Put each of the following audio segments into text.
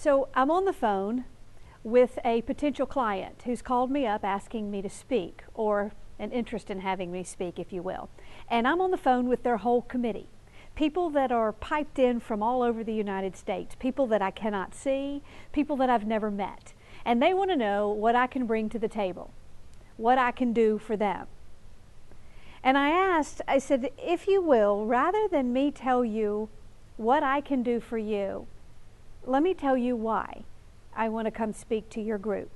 So I'm on the phone with a potential client who's called me up asking me to speak, or an interest in having me speak, if you will. And I'm on the phone with their whole committee. People that are piped in from all over the United States, people that I cannot see, people that I've never met. And they want to know what I can bring to the table, what I can do for them. And I said, if you will, rather than me tell you what I can do for you, let me tell you why I want to come speak to your group.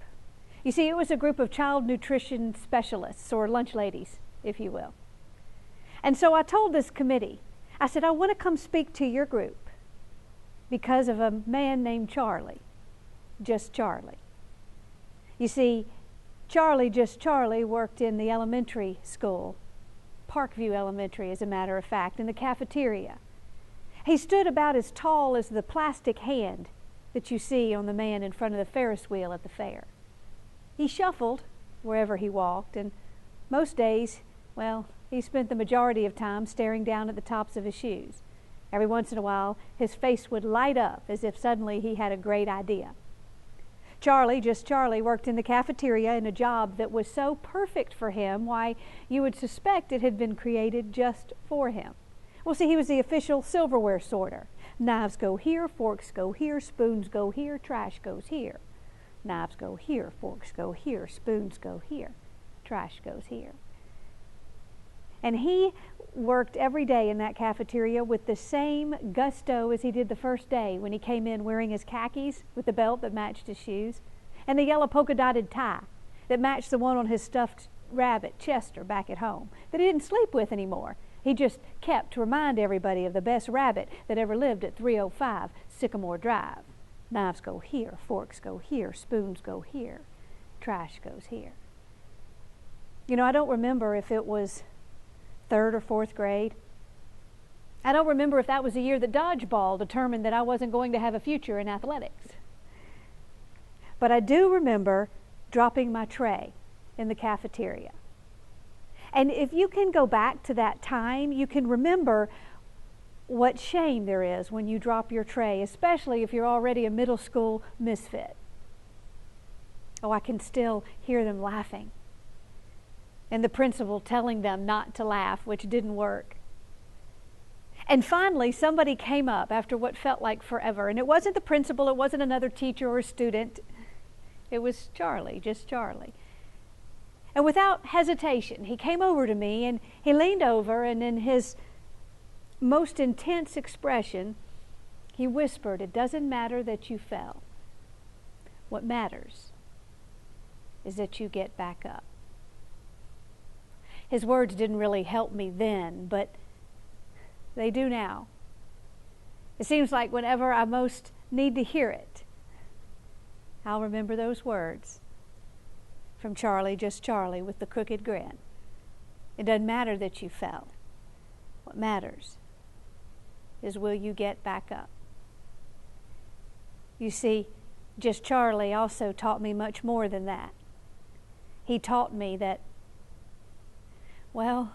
You see, it was a group of child nutrition specialists, or lunch ladies, if you will. And so I told this committee, I said, I want to come speak to your group because of a man named Charlie, just Charlie. You see, just Charlie worked in the elementary school, Parkview Elementary, as a matter of fact, in the cafeteria. He stood about as tall as the plastic hand that you see on the man in front of the Ferris wheel at the fair. He shuffled wherever he walked, and most days, well, he spent the majority of time staring down at the tops of his shoes. Every once in a while, his face would light up as if suddenly he had a great idea. Just Charlie, worked in the cafeteria in a job that was so perfect for him, why, you would suspect it had been created just for him. Well, see, he was the official silverware sorter. Knives go here, forks go here, spoons go here, trash goes here. Knives go here, forks go here, spoons go here, trash goes here. And he worked every day in that cafeteria with the same gusto as he did the first day when he came in wearing his khakis with the belt that matched his shoes and the yellow polka-dotted tie that matched the one on his stuffed rabbit, Chester, back at home, that he didn't sleep with anymore. He just kept to remind everybody of the best rabbit that ever lived at 305 Sycamore Drive. Knives go here, forks go here, spoons go here, trash goes here. You know, I don't remember if it was third or fourth grade. I don't remember if that was the year that dodgeball determined that I wasn't going to have a future in athletics. But I do remember dropping my tray in the cafeteria. And if you can go back to that time, you can remember what shame there is when you drop your tray, especially if you're already a middle school misfit. Oh, I can still hear them laughing. And the principal telling them not to laugh, which didn't work. And finally, somebody came up after what felt like forever. And it wasn't the principal, it wasn't another teacher or student. It was Charlie, just Charlie. And without hesitation, he came over to me and he leaned over, and in his most intense expression, he whispered, "It doesn't matter that you fell. What matters is that you get back up." His words didn't really help me then, but they do now. It seems like whenever I most need to hear it, I'll remember those words from Charlie, just Charlie, with the crooked grin. It doesn't matter that you fell. What matters is, will you get back up? You see, just Charlie also taught me much more than that. He taught me that, well,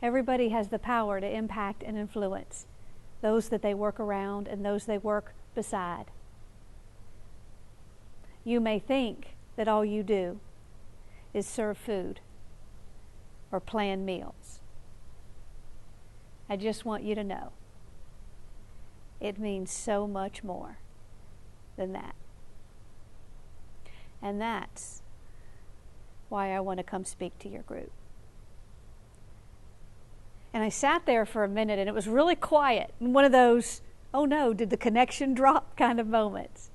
everybody has the power to impact and influence those that they work around and those they work beside. You may think that all you do is serve food or plan meals. I just want you to know it means so much more than that. And that's why I want to come speak to your group. And I sat there for a minute, and it was really quiet. One of those, oh no, did the connection drop kind of moments.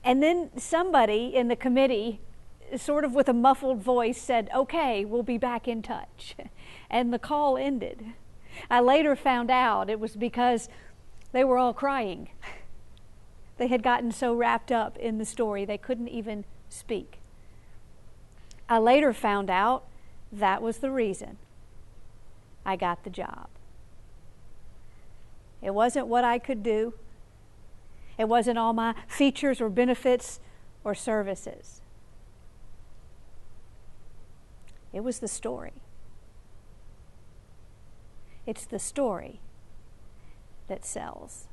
And then somebody in the committee, sort of with a muffled voice, said, "Okay, we'll be back in touch." And the call ended. I later found out it was because they were all crying. They had gotten so wrapped up in the story they couldn't even speak. I later found out that was the reason I got the job. It wasn't what I could do. It wasn't all my features or benefits or services. It was the story. It's the story that sells.